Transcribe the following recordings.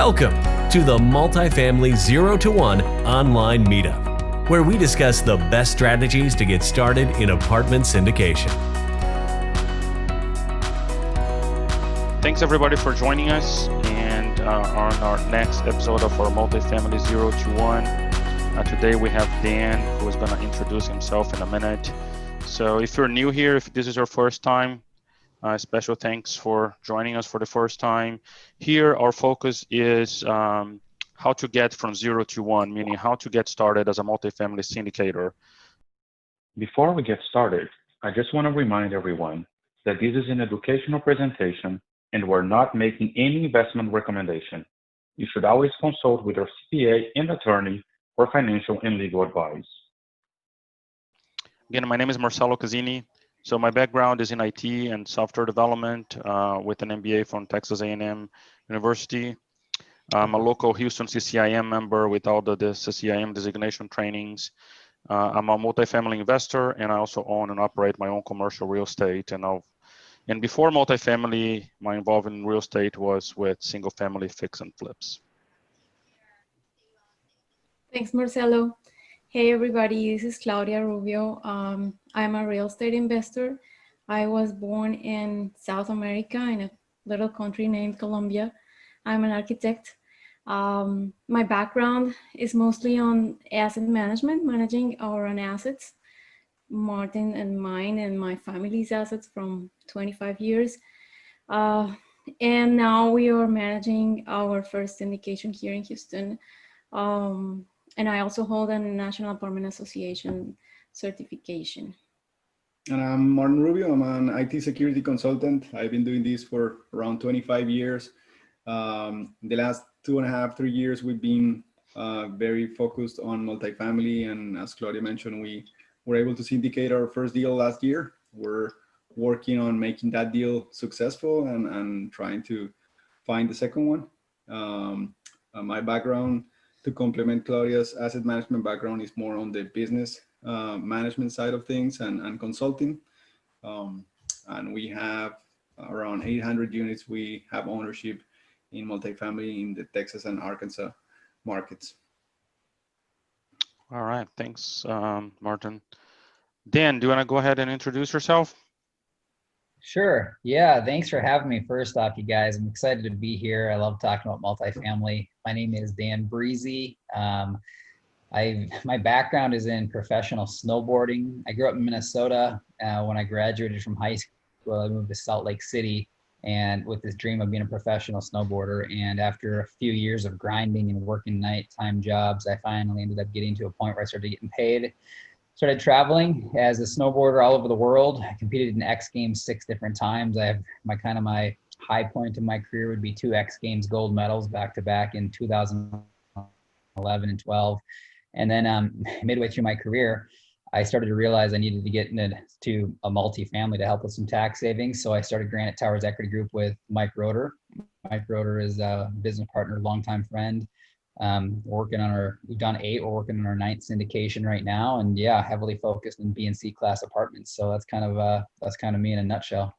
Welcome to the Multifamily 0 to 1 online meetup, where we discuss the best strategies to get started in apartment syndication. Thanks everybody for joining us and on our next episode of our Multifamily 0 to 1. Today we have Dan, who is going to introduce himself in a minute. So if you're new here, if this is your first time, special thanks for joining us for the first time. Here, our focus is how to get from 0 to 1, meaning how to get started as a multifamily syndicator. Before we get started, I just want to remind everyone that this is an educational presentation and we're not making any investment recommendation. You should always consult with your CPA and attorney for financial and legal advice. Again, my name is Marcelo Cazini. So my background is in IT and software development with an MBA from Texas A&M University. I'm a local Houston CCIM member with all the CCIM designation trainings. I'm a multifamily investor, and I also own and operate my own commercial real estate. And before multifamily, my involvement in real estate was with single family fix and flips. Thanks, Marcelo. Hey, everybody, this is Claudia Rubio. I'm a real estate investor. I was born in South America in a little country named Colombia. I'm an architect. My background is mostly on asset management, managing our own assets, Martin and mine and my family's assets from 25 years. And now we are managing our first syndication here in Houston. And I also hold a National Apartment Association certification. And I'm Martin Rubio. I'm an IT security consultant. I've been doing this for around 25 years. The last 2.5, 3 years, we've been very focused on multifamily. And as Claudia mentioned, we were able to syndicate our first deal last year. We're working on making that deal successful and trying to find the second one. My background, to complement Claudia's asset management background, is more on the business management side of things and consulting. And we have around 800 units. We have ownership in multifamily in the Texas and Arkansas markets. All right, thanks, Martin. Dan, do you want to go ahead and introduce yourself? Sure. Yeah. Thanks for having me. First off, you guys, I'm excited to be here. I love talking about multifamily. My name is Dan Brisse. My background is in professional snowboarding. I grew up in Minnesota. When I graduated from high school, I moved to Salt Lake City, and with this dream of being a professional snowboarder. And after a few years of grinding and working nighttime jobs, I finally ended up getting to a point where I started getting paid. Started traveling as a snowboarder all over the world. I competed in X Games 6 different times. I have my high point in my career would be 2 X Games gold medals back to back in 2011 and 12. And then midway through my career, I started to realize I needed to get into a multifamily to help with some tax savings. So I started Granite Towers Equity Group with Mike Roeder. Mike Roeder is a business partner, longtime friend. We've done 8, we're working on our 9th syndication right now, and yeah, heavily focused in B and C class apartments. So that's kind of me in a nutshell.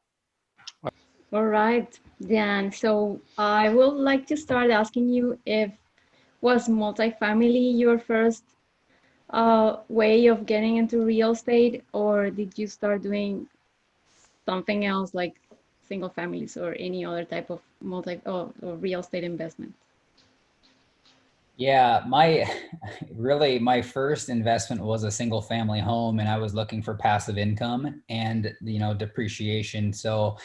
All right, Dan. So I would like to start asking you, was multifamily your first way of getting into real estate, or did you start doing something else like single families or any other type of or real estate investment? Yeah, my first investment was a single family home, and I was looking for passive income and, depreciation. So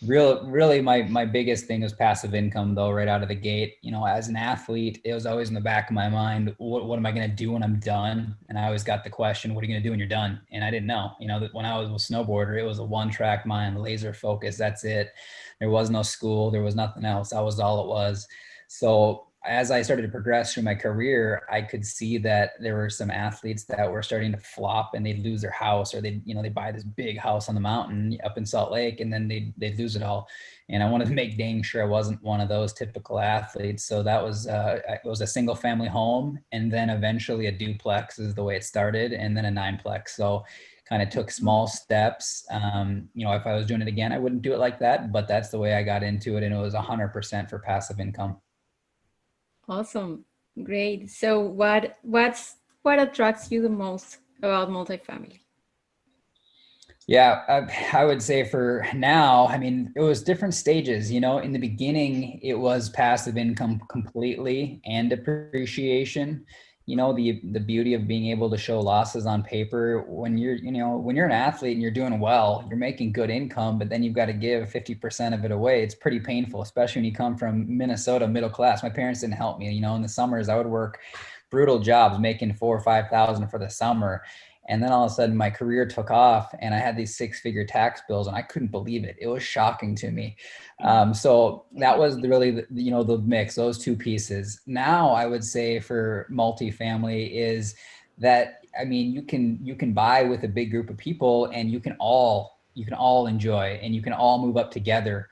really my biggest thing was passive income though, right out of the gate. As an athlete, it was always in the back of my mind, what am I going to do when I'm done? And I always got the question, what are you going to do when you're done? And I didn't know, that when I was a snowboarder, it was a one-track mind, laser focus. That's it. There was no school. There was nothing else. That was all it was. So as I started to progress through my career, I could see that there were some athletes that were starting to flop and they'd lose their house, or they buy this big house on the mountain up in Salt Lake, and then they'd lose it all. And I wanted to make dang sure I wasn't one of those typical athletes. So that was, it was a single family home, and then eventually a duplex is the way it started, and then a 9-plex. So kind of took small steps. If I was doing it again, I wouldn't do it like that, but that's the way I got into it. And it was 100% for passive income. Awesome. Great. So what attracts you the most about multifamily? Yeah, I would say for now, I mean, it was different stages. In the beginning, it was passive income completely and depreciation. The beauty of being able to show losses on paper when you're an athlete and you're doing well, you're making good income, but then you've got to give 50% of it away. It's pretty painful, especially when you come from Minnesota, middle class. My parents didn't help me. In the summers, I would work brutal jobs, making 4,000 or 5,000 for the summer. And then all of a sudden my career took off and I had these 6-figure tax bills and I couldn't believe it. It was shocking to me. So that was really the mix, those two pieces. Now I would say for multifamily is that, I mean, you can buy with a big group of people and you can all enjoy and you can all move up together.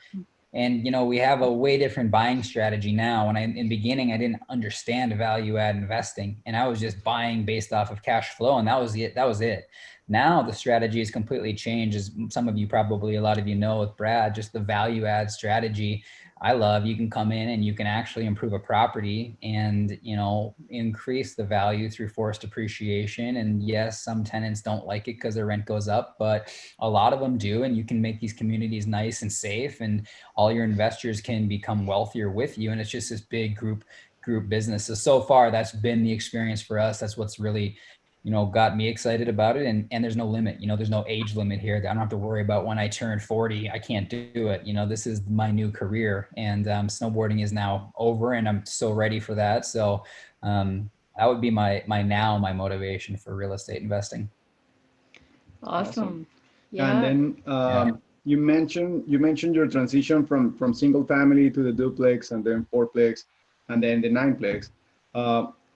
And, we have a way different buying strategy now. And in the beginning, I didn't understand value add investing and I was just buying based off of cash flow. And that was it. Now the strategy is completely changed. As some of you, probably a lot of you know with Brad, just the value add strategy. I love, you can come in and you can actually improve a property and, increase the value through forced appreciation. And yes, some tenants don't like it because their rent goes up, but a lot of them do. And you can make these communities nice and safe and all your investors can become wealthier with you. And it's just this big group business. So far, that's been the experience for us. That's what's really, got me excited about it. And there's no limit, there's no age limit here. I don't have to worry about when I turn 40, I can't do it. This is my new career and snowboarding is now over and I'm so ready for that. So that would be my motivation for real estate investing. Awesome. Yeah. And then you mentioned your transition from single family to the duplex and then fourplex and then the nineplex.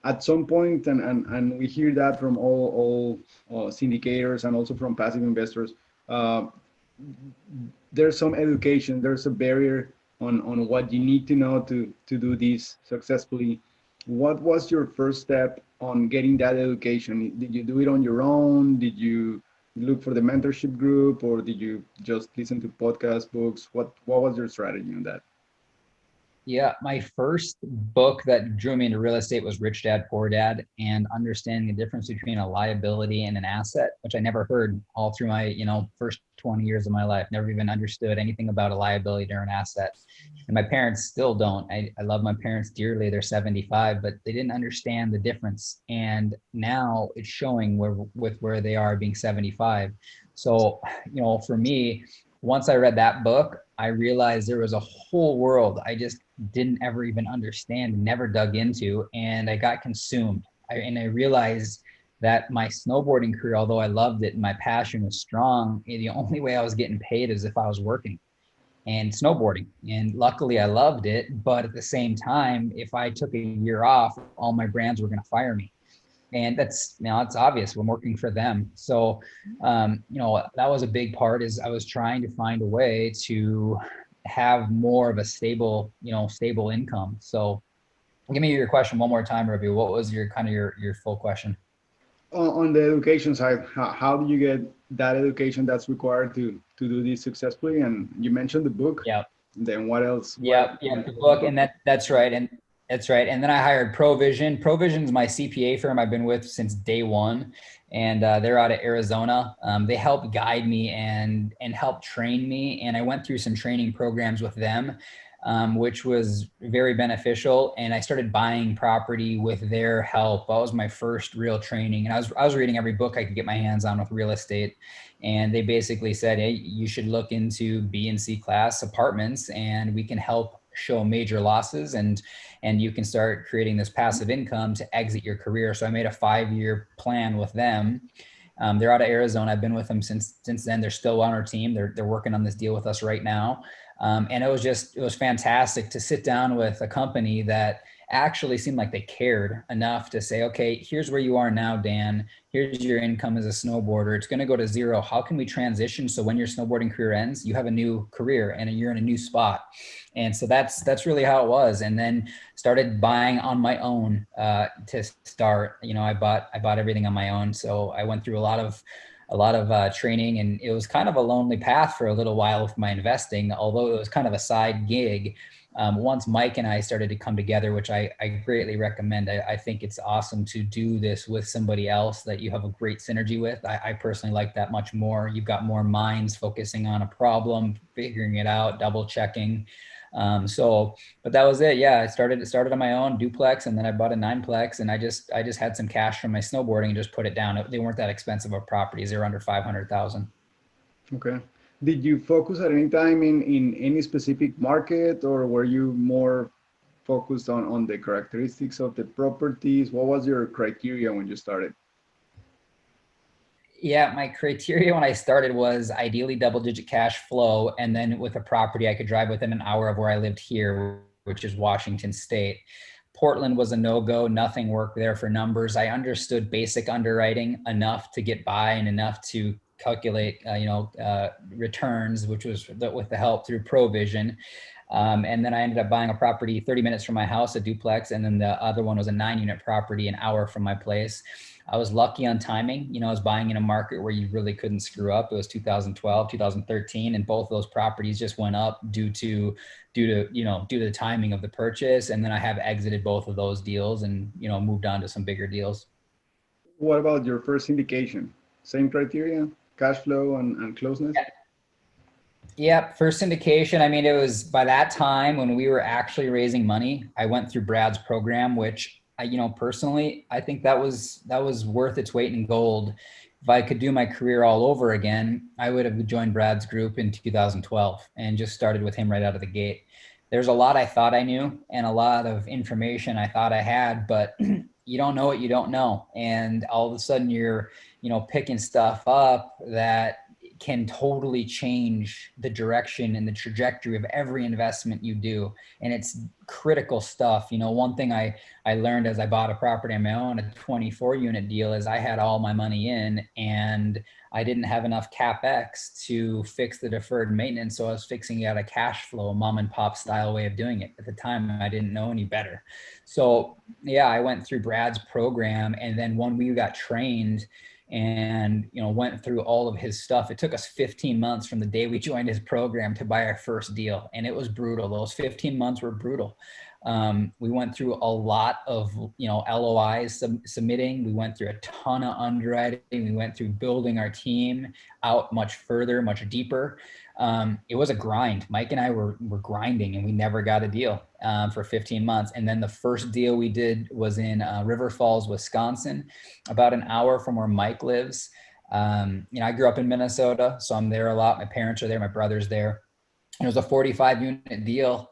At some point, and we hear that from all syndicators and also from passive investors, there's some education, there's a barrier on what you need to know to do this successfully. What was your first step on getting that education? Did you do it on your own? Did you look for the mentorship group or did you just listen to podcast books? What was your strategy on that? Yeah, my first book that drew me into real estate was Rich Dad, Poor Dad, and understanding the difference between a liability and an asset, which I never heard all through my, first 20 years of my life. Never even understood anything about a liability or an asset. And my parents still don't. I love my parents dearly. They're 75, but they didn't understand the difference. And now it's showing where they are being 75. So, for me, once I read that book, I realized there was a whole world I just didn't ever even understand, never dug into, and I got consumed. I realized that my snowboarding career, although I loved it and my passion was strong, the only way I was getting paid is if I was working and snowboarding. And luckily I loved it, but at the same time, if I took a year off, all my brands were going to fire me. And that's, it's obvious I'm working for them. So, that was a big part is I was trying to find a way to have more of a stable income. So give me your question one more time, Rubio. What was your full question? On the education side, how do you get that education that's required to do this successfully? And you mentioned the book. Yeah. Then what else? Yeah, the book, and that's right. And that's right. And then I hired Provision. Provision is my CPA firm I've been with since day one. And they're out of Arizona. They help guide me and help train me. And I went through some training programs with them, which was very beneficial. And I started buying property with their help. That was my first real training. And I was reading every book I could get my hands on with real estate. And they basically said, hey, you should look into B and C class apartments and we can help show major losses and you can start creating this passive income to exit your career. So I made a 5-year plan with them. They're out of Arizona. I've been with them since then. They're still on our team. They're working on this deal with us right now. And it was fantastic to sit down with a company that actually seemed like they cared enough to say, okay, here's where you are now, Dan. Here's your income as a snowboarder. It's going to go to zero. How can we transition so when your snowboarding career ends, you have a new career and you're in a new spot? And so that's really how it was. And then started buying on my own to start. I bought everything on my own. So I went through a lot of training, and it was kind of a lonely path for a little while with my investing, although it was kind of a side gig. Once Mike and I started to come together, which I greatly recommend, I think it's awesome to do this with somebody else that you have a great synergy with. I personally like that much more. You've got more minds focusing on a problem, figuring it out, double checking. But that was it. Yeah, I started on my own duplex, and then I bought a 9-plex, and I just had some cash from my snowboarding and just put it down. They weren't that expensive of properties. They were under 500,000. Okay. Did you focus at any time in any specific market, or were you more focused on the characteristics of the properties? What was your criteria when you started? Yeah, my criteria when I started was ideally double-digit cash flow, and then with a property I could drive within an hour of where I lived here, which is Washington State. Portland was a no-go. Nothing worked there for numbers. I understood basic underwriting enough to get by and enough to calculate, returns, which was with the help through Provision. And then I ended up buying a property 30 minutes from my house, a duplex, and then the other one was a 9-unit property an hour from my place. I was lucky on timing. I was buying in a market where you really couldn't screw up. It was 2012, 2013, and both of those properties just went up due to the timing of the purchase. And then I have exited both of those deals and moved on to some bigger deals. What about your first syndication? Same criteria, cash flow and closeness? Yeah, first syndication. I mean, it was by that time when we were actually raising money. I went through Brad's program, which personally, I think that was worth its weight in gold. If I could do my career all over again, I would have joined Brad's group in 2012 and just started with him right out of the gate. There's a lot I thought I knew and a lot of information I thought I had, but you don't know what you don't know. And all of a sudden you're, picking stuff up that can totally change the direction and the trajectory of every investment you do. And it's critical stuff. One thing I learned as I bought a property on my own, a 24-unit deal, is I had all my money in and I didn't have enough CapEx to fix the deferred maintenance. So I was fixing it out of cash flow, mom and pop style way of doing it. At the time, I didn't know any better. So yeah, I went through Brad's program, and then when we got trained and went through all of his stuff, it took us 15 months from the day we joined his program to buy our first deal, and it was brutal. Those 15 months were brutal. We went through a lot of LOIs submitting. We went through a ton of underwriting. We went through building our team out much further, much deeper. It was a grind. Mike and I were grinding, and we never got a deal for 15 months. And then the first deal we did was in River Falls, Wisconsin, about an hour from where Mike lives. I grew up in Minnesota, so I'm there a lot. My parents are there, my brother's there. It was a 45-unit deal.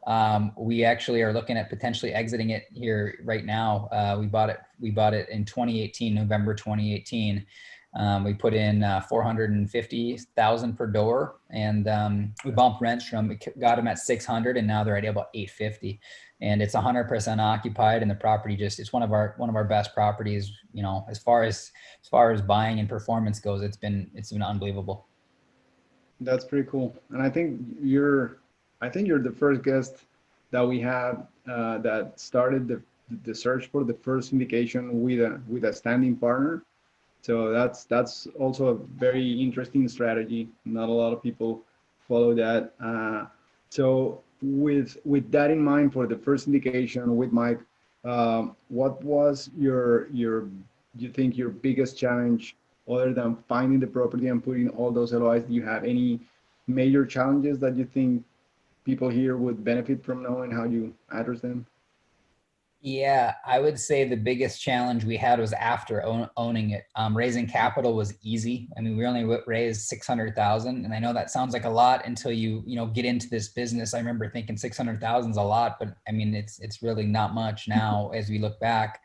We actually are looking at potentially exiting it here right now. We bought it in 2018, November 2018. We put in $450,000 per door, and we bumped rents got them at 600, and now they're at about 850. And it's 100% occupied, and the property it's one of our best properties. As far as buying and performance goes, it's been unbelievable. That's pretty cool. And I think you're the first guest that we had that started the search for the first syndication with a standing partner. So that's also a very interesting strategy. Not a lot of people follow that. So with that in mind, for the first syndication with Mike, what was you think your biggest challenge, other than finding the property and putting all those LOIs? Do you have any major challenges that you think people here would benefit from knowing how you address them? Yeah, I would say the biggest challenge we had was after owning it. Raising capital was easy. I mean, we only raised 600,000, and I know that sounds like a lot until you get into this business. I remember thinking 600,000 is a lot, but I mean, it's really not much now as we look back.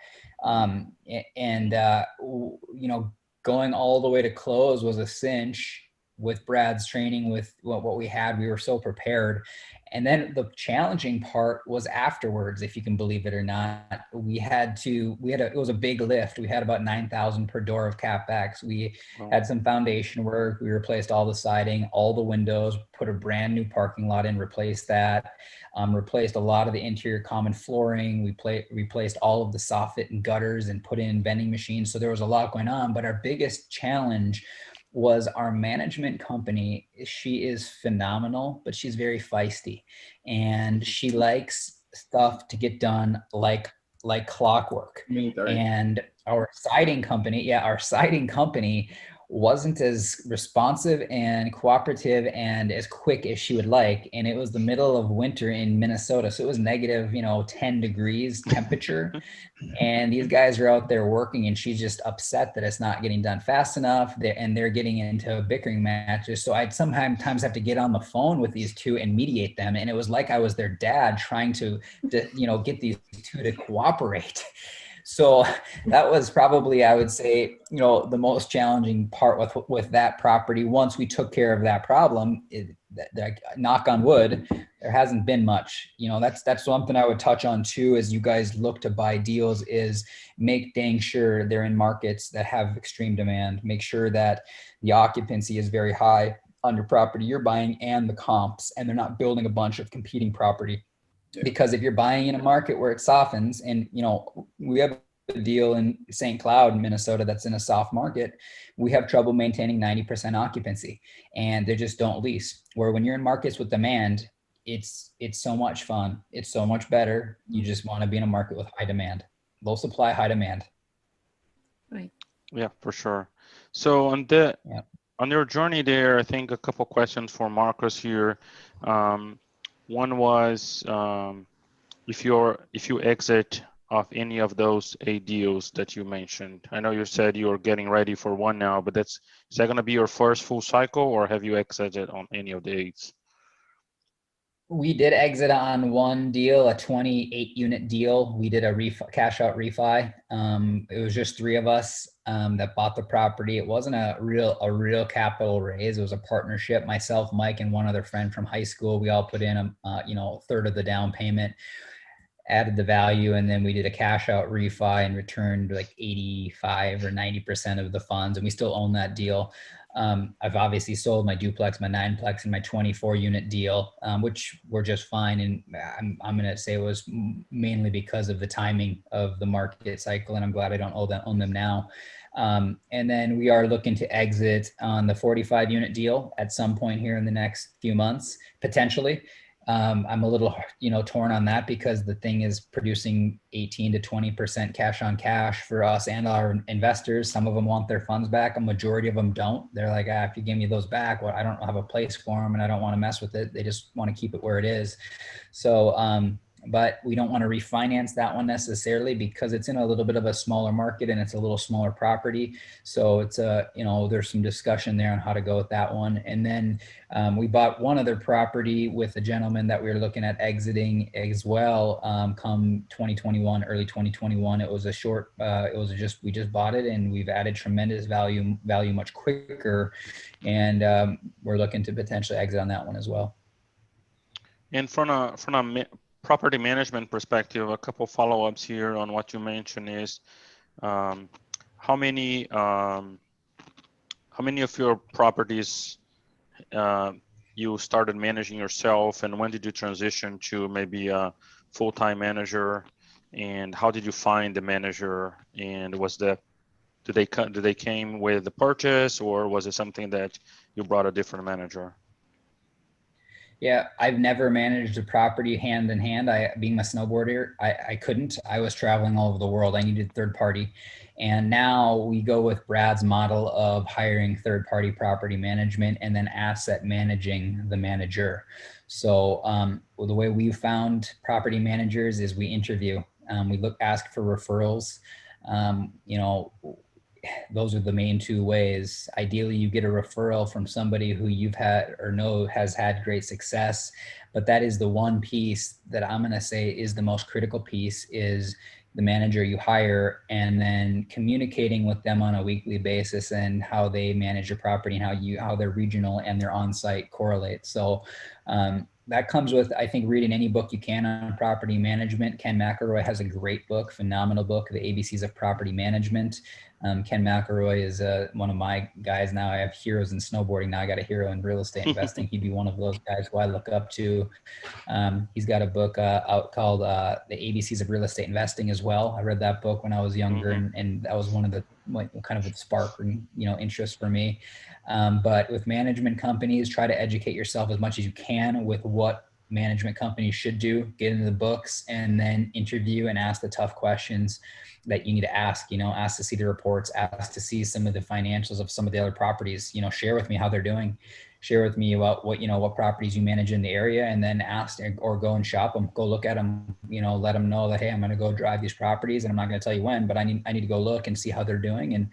Going all the way to close was a cinch. With Brad's training, with what we had, we were so prepared. And then the challenging part was afterwards, if you can believe it or not. It was a big lift. We had about 9,000 per door of CapEx. We had some foundation work. We replaced all the siding, all the windows, put a brand new parking lot in, replaced that, replaced a lot of the interior common flooring. We replaced all of the soffit and gutters and put in vending machines. So there was a lot going on, but our biggest challenge was our management company. She is phenomenal, but she's very feisty, and she likes stuff to get done like clockwork. Military. And our siding company wasn't as responsive and cooperative and as quick as she would like. And it was the middle of winter in Minnesota. So it was negative, 10 degrees temperature. And these guys are out there working, and she's just upset that it's not getting done fast enough. They're getting into bickering matches. So I'd sometimes have to get on the phone with these two and mediate them. And it was like I was their dad trying to get these two to cooperate. So that was probably, I would say, the most challenging part with that property. Once we took care of that problem, knock on wood, there hasn't been much. That's something I would touch on too, as you guys look to buy deals, is make dang sure they're in markets that have extreme demand. Make sure that the occupancy is very high on your property you're buying and the comps, and they're not building a bunch of competing property. Yeah. Because if you're buying in a market where it softens, and we have a deal in St. Cloud, Minnesota, that's in a soft market, we have trouble maintaining 90% occupancy, and they just don't lease. Where when you're in markets with demand, it's so much fun. It's so much better. You just want to be in a market with high demand, low supply, high demand. Right. Yeah, for sure. So on your journey there, I think a couple questions for Marcus here. One was if you exit of any of those 8 deals that you mentioned. I know you said you're getting ready for one now, but is that going to be your first full cycle, or have you exited on any of the 8s? We did exit on one deal, a 28 unit deal. We did a cash out refi. It was just 3 of us that bought the property. It wasn't a real capital raise. It was a partnership. Myself, Mike, and one other friend from high school. We all put in a third of the down payment, added the value, and then we did a cash out refi and returned like 85 or 90% of the funds, and we still own that deal. I've obviously sold my duplex, my 9plex, and my 24 unit deal, which were just fine. And I'm going to say it was mainly because of the timing of the market cycle, and I'm glad I don't own them now. And then we are looking to exit on the 45 unit deal at some point here in the next few months, potentially. I'm a little, torn on that, because the thing is producing 18 to 20% cash on cash for us and our investors. Some of them want their funds back. A majority of them don't. They're like, if you give me those back, well, I don't have a place for them and I don't want to mess with it. They just want to keep it where it is. So, but we don't want to refinance that one necessarily, because it's in a little bit of a smaller market and it's a little smaller property. So it's there's some discussion there on how to go with that one. And then we bought one other property with a gentleman that we were looking at exiting as well, come 2021, early 2021. It was we just bought it, and we've added tremendous value much quicker. And we're looking to potentially exit on that one as well. And from a property management perspective, a couple follow-ups here on what you mentioned is how many of your properties you started managing yourself, and when did you transition to maybe a full-time manager, and how did you find the manager, and did they came with the purchase, or was it something that you brought a different manager? Yeah, I've never managed a property hand in hand. Being a snowboarder, I couldn't. I was traveling all over the world. I needed third party. And now we go with Brad's model of hiring third party property management and then asset managing the manager. So the way we've found property managers is we interview. We ask for referrals. Those are the main 2 ways. Ideally, you get a referral from somebody who you've had or know has had great success. But that is the one piece that I'm going to say is the most critical piece, is the manager you hire, and then communicating with them on a weekly basis and how they manage your property and how their regional and their on-site correlate. So that comes with, I think, reading any book you can on property management. Ken McElroy has a great book, phenomenal book, The ABCs of Property Management. Ken McElroy is one of my guys now. I have heroes in snowboarding. Now I got a hero in real estate investing. He'd be one of those guys who I look up to. He's got a book out called The ABCs of Real Estate Investing as well. I read that book when I was younger, and that was one of the kind of a spark, interest for me. But with management companies, try to educate yourself as much as you can with what management companies should do, get into the books, and then interview and ask the tough questions that you need to ask, ask to see the reports, ask to see some of the financials of some of the other properties, share with me how they're doing, share with me about what properties you manage in the area, and then ask or go and shop them, go look at them, let them know that, hey, I'm going to go drive these properties and I'm not going to tell you when, but I need to go look and see how they're doing.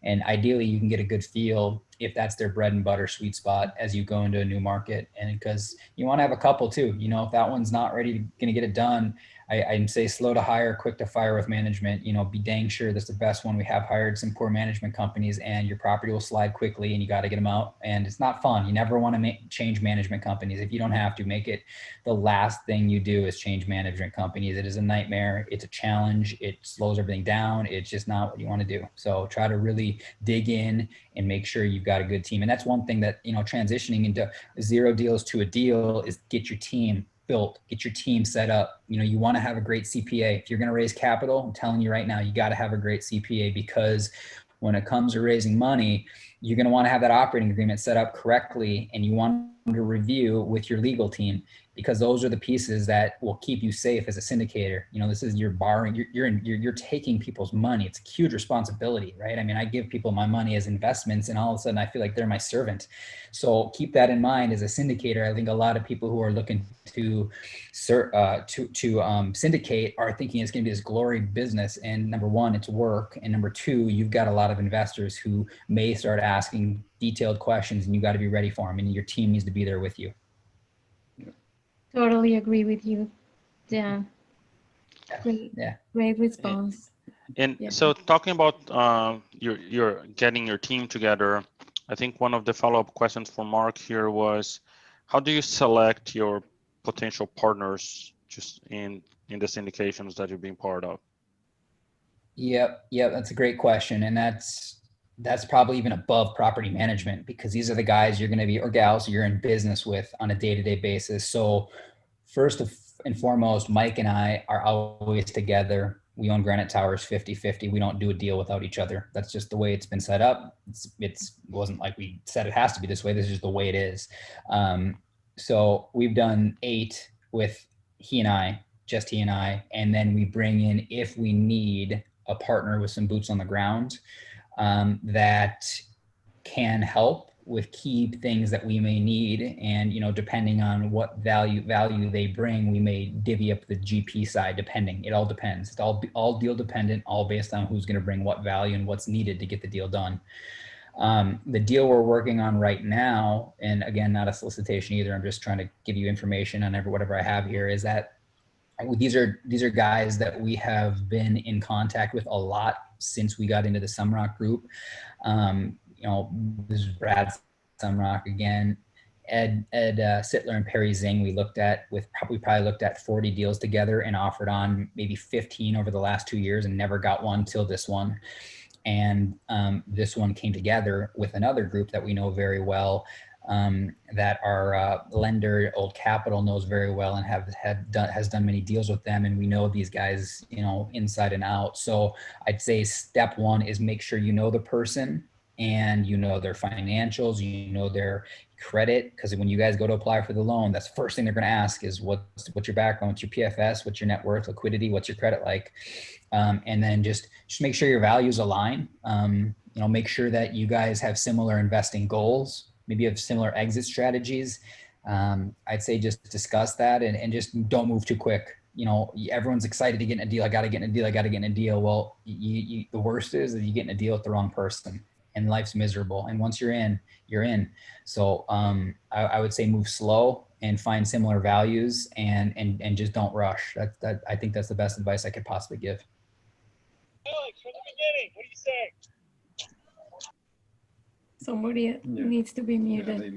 And ideally you can get a good feel if that's their bread and butter sweet spot as you go into a new market. And because you want to have a couple too, if that one's not ready going to get it done, I'd say slow to hire, quick to fire with management. Be dang sure that's the best one. We have hired some poor management companies, and your property will slide quickly, and you got to get them out. And it's not fun. You never want to change management companies. If you don't have to, make it the last thing you do is change management companies. It is a nightmare. It's a challenge. It slows everything down. It's just not what you want to do. So try to really dig in and make sure you've got a good team. And that's one thing that, transitioning into 0 deals to a deal is get your team built, get your team set up. You want to have a great CPA. If you're going to raise capital, I'm telling you right now, you got to have a great CPA, because when it comes to raising money, you're going to want to have that operating agreement set up correctly, and you want to review with your legal team, because those are the pieces that will keep you safe as a syndicator. This is, you're borrowing, you're taking people's money. It's a huge responsibility, right? I mean, I give people my money as investments, and all of a sudden I feel like they're my servant. So keep that in mind as a syndicator. I think a lot of people who are looking to syndicate are thinking it's going to be this glory business. And number one, it's work. And number two, you've got a lot of investors who may start asking detailed questions, and you got to be ready for them. And your team needs to be there with you. Totally agree with you, Dan. Great response. And so talking about you're getting your team together, I think one of the follow-up questions for Mark here was, how do you select your potential partners just in the syndications that you're being part of? Yep, that's a great question. And that's probably even above property management, because these are the guys you're going to be, or gals, you're in business with on a day-to-day basis. So first and foremost, Mike and I are always together. We own Granite Towers 50-50. We don't do a deal without each other. That's just the way it's been set up. It wasn't like we said it has to be this way. This is just the way it is. So we've done 8 with he and I, and then we bring in, if we need a partner with some boots on the ground, that can help with key things that we may need. And, depending on what value they bring, we may divvy up the GP side, depending. It all depends. It's all deal dependent, all based on who's going to bring what value and what's needed to get the deal done. The deal we're working on right now, and again, not a solicitation either, I'm just trying to give you information on whatever I have here, is that these are guys that we have been in contact with a lot since we got into the Sumrock group. This is Brad Sumrock again, Ed Sittler and Perry Zing. We probably looked at 40 deals together and offered on maybe 15 over the last 2 years, and never got one till this one. And this one came together with another group that we know very well, that our lender, Old Capital, knows very well, and has done many deals with them. And we know these guys, inside and out. So I'd say step one is make sure you know the person, and their financials, their credit. Because when you guys go to apply for the loan, that's the first thing they're going to ask is what's your background, what's your PFS, what's your net worth, liquidity, what's your credit like. And then just make sure your values align. Make sure that you guys have similar investing goals. Maybe you have similar exit strategies. I'd say just discuss that, and just don't move too quick. Everyone's excited to get in a deal. I got to get in a deal. Well, the worst is that you get in a deal with the wrong person, and life's miserable. And once you're in, you're in. So I would say move slow and find similar values, and just don't rush. I think that's the best advice I could possibly give. Alex, from the beginning, what do you say? Somebody needs to be muted. They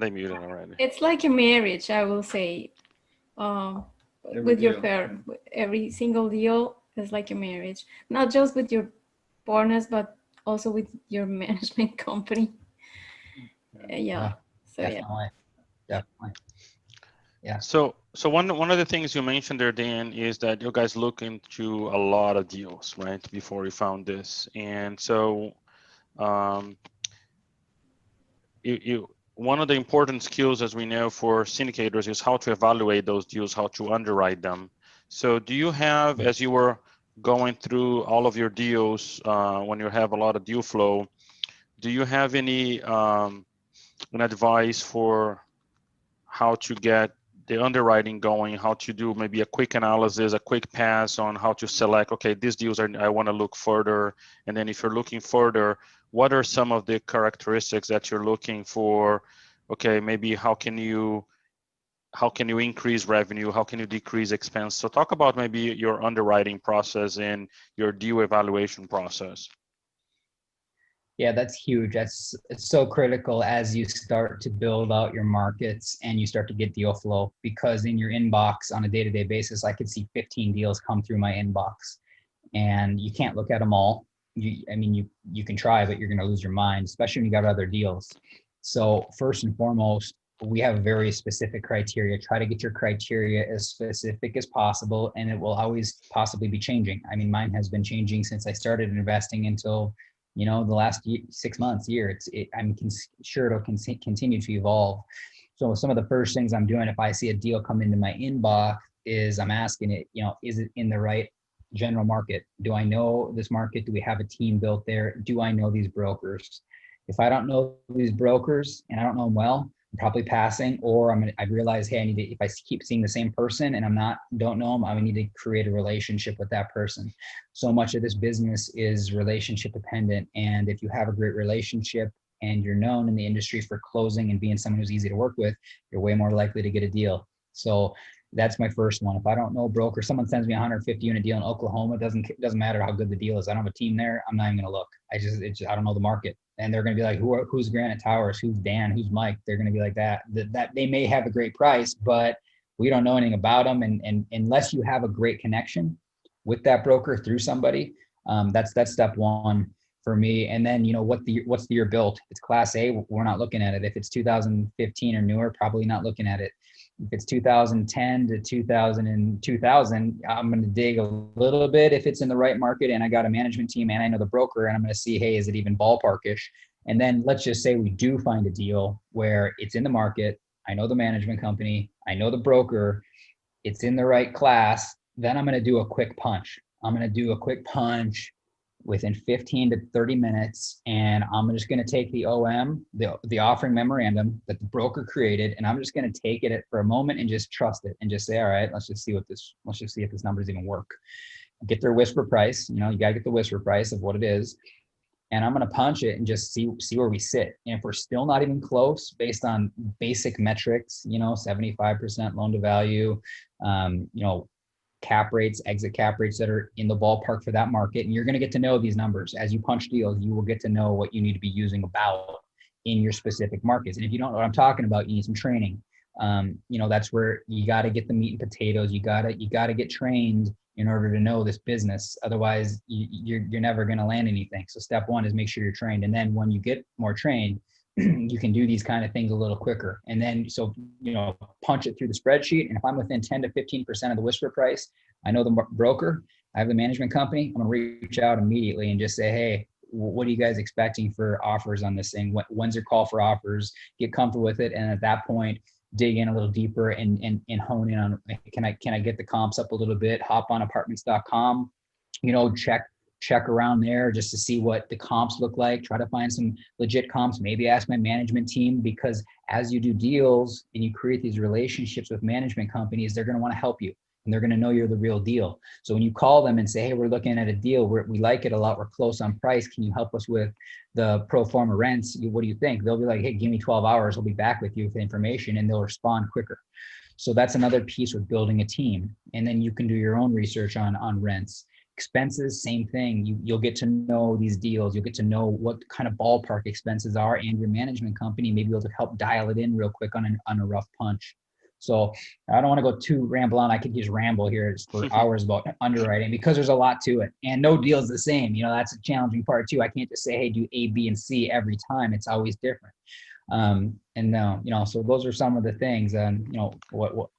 muted already. It's like a marriage, I will say. With your parent, every single deal is like a marriage, not just with your partners, but also with your management company. Yeah. So yeah. Definitely. Yeah. So one of the things you mentioned there, Dan, is that you guys look into a lot of deals, right, before you found this, and so um, you one of the important skills, as we know, for syndicators is how to evaluate those deals, how to underwrite them. So do you have, as you were going through all of your deals, when you have a lot of deal flow, do you have any an advice for how to get the underwriting going, how to do maybe a quick analysis, a quick pass on how to select, okay, these deals I want to look further. And then if you're looking further, what are some of the characteristics that you're looking for? Okay, maybe how can you increase revenue? How can you decrease expense? So talk about maybe your underwriting process and your deal evaluation process. Yeah, that's huge. It's so critical as you start to build out your markets and you start to get deal flow, because in your inbox on a day-to-day basis, I could see 15 deals come through my inbox, and you can't look at them all. You can try, but you're going to lose your mind, especially when you got other deals. So first and foremost, we have very specific criteria. Try to get your criteria as specific as possible, and it will always possibly be changing. I mean, mine has been changing since I started investing until the last 6 months, year. I'm sure it'll continue to evolve. So some of the first things I'm doing if I see a deal come into my inbox is I'm asking it, is it in the right general market? Do I know this market? Do we have a team built there? Do I know these brokers? If I don't know these brokers and I don't know them well, I'm probably passing, or I realize, hey, I need to, if I keep seeing the same person and don't know them, I need to create a relationship with that person. So much of this business is relationship dependent. And if you have a great relationship and you're known in the industry for closing and being someone who's easy to work with, you're way more likely to get a deal. So that's my first one. If I don't know a broker, someone sends me a 150 unit deal in Oklahoma, it doesn't matter how good the deal is. I don't have a team there. I'm not even gonna look. I don't know the market. And they're gonna be like, who's Granite Towers? Who's Dan? Who's Mike? They're gonna be like that they may have a great price, but we don't know anything about them. And unless you have a great connection with that broker through somebody, that's step one for me. And then, what's the year built? If it's Class A, we're not looking at it. If it's 2015 or newer, probably not looking at it. If it's 2010 to 2000, I'm going to dig a little bit if it's in the right market and I got a management team and I know the broker, and I'm going to see, hey, is it even ballparkish? And then let's just say we do find a deal where it's in the market. I know the management company, I know the broker, it's in the right class. Then I'm going to do a quick punch. Within 15 to 30 minutes. And I'm just going to take the OM, the offering memorandum that the broker created, and I'm just going to take it for a moment and just trust it and just say, all right, let's just see if this numbers even work. Get their whisper price. You got to get the whisper price of what it is. And I'm going to punch it and just see where we sit. And if we're still not even close based on basic metrics, 75% loan to value, cap rates, exit cap rates that are in the ballpark for that market. And you're going to get to know these numbers. As you punch deals, you will get to know what you need to be using about in your specific markets. And if you don't know what I'm talking about, you need some training. That's where you got to get the meat and potatoes. You got to get trained in order to know this business. Otherwise, you're never going to land anything. So step one is make sure you're trained. And then when you get more trained, you can do these kind of things a little quicker. And then, punch it through the spreadsheet. And if I'm within 10 to 15% of the whisper price, I know the broker, I have the management company, I'm going to reach out immediately and just say, hey, what are you guys expecting for offers on this thing? When's your call for offers? Get comfortable with it. And at that point, dig in a little deeper and hone in on, can I get the comps up a little bit? Hop on apartments.com, check around there just to see what the comps look like. Try to find some legit comps. Maybe ask my management team, because as you do deals and you create these relationships with management companies, they're going to want to help you and they're going to know you're the real deal. So when you call them and say, hey, we're looking at a deal, we like it a lot, we're close on price, can you help us with the pro forma rents? What do you think? They'll be like, hey, give me 12 hours. We'll be back with you with the information, and they'll respond quicker. So that's another piece with building a team. And then you can do your own research on rents. Expenses, same thing. You'll get to know these deals. You'll get to know what kind of ballpark expenses are, and your management company may be able to help dial it in real quick on a rough punch. So I don't want to go too ramble on. I could just ramble here just for hours about underwriting because there's a lot to it, and no deal is the same. That's a challenging part too. I can't just say, hey, do A, B, and C every time. It's always different. So those are some of the things. What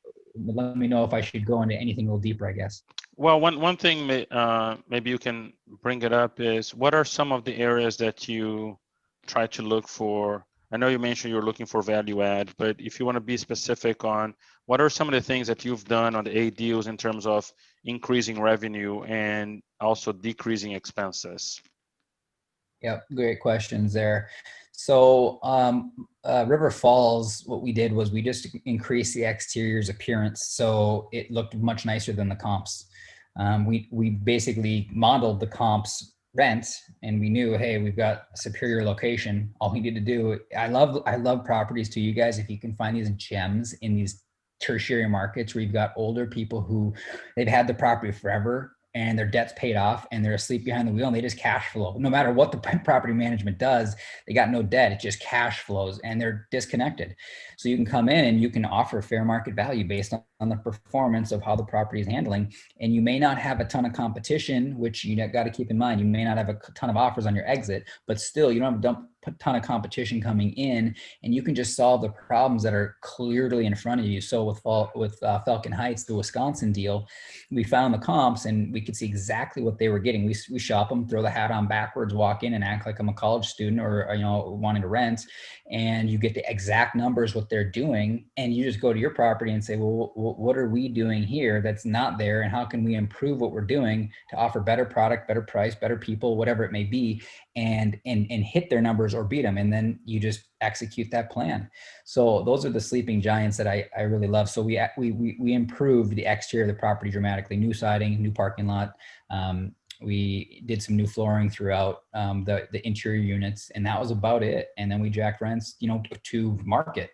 let me know if I should go into anything a little deeper, I guess. Well, one thing maybe you can bring it up is, what are some of the areas that you try to look for? I know you mentioned you're looking for value add, but if you want to be specific on what are some of the things that you've done on the A deals in terms of increasing revenue and also decreasing expenses? Yep, great questions there. So River Falls, what we did was we just increased the exterior's appearance so it looked much nicer than the comps. We basically modeled the comps rent, and we knew, hey, we've got a superior location. All we need to do, I love properties to you guys. If you can find these gems in these tertiary markets where you've got older people who they've had the property forever and their debt's paid off and they're asleep behind the wheel and they just cash flow. No matter what the property management does, they got no debt. It just cash flows and they're disconnected. So you can come in and you can offer fair market value based on the performance of how the property is handling. And you may not have a ton of competition, which you got to keep in mind. You may not have a ton of offers on your exit, but still you don't have a ton of competition coming in, and you can just solve the problems that are clearly in front of you. So with Falcon Heights, the Wisconsin deal, we found the comps and we could see exactly what they were getting. We shop them, throw the hat on backwards, walk in and act like I'm a college student or wanting to rent, and you get the exact numbers, what they're doing. And you just go to your property and say, well, what are we doing here that's not there? And how can we improve what we're doing to offer better product, better price, better people, whatever it may be, and hit their numbers or beat them. And then you just execute that plan. So those are the sleeping giants that I really love. So we improved the exterior of the property dramatically, new siding, new parking lot. We did some new flooring throughout the interior units, and that was about it. And then we jacked rents, to market.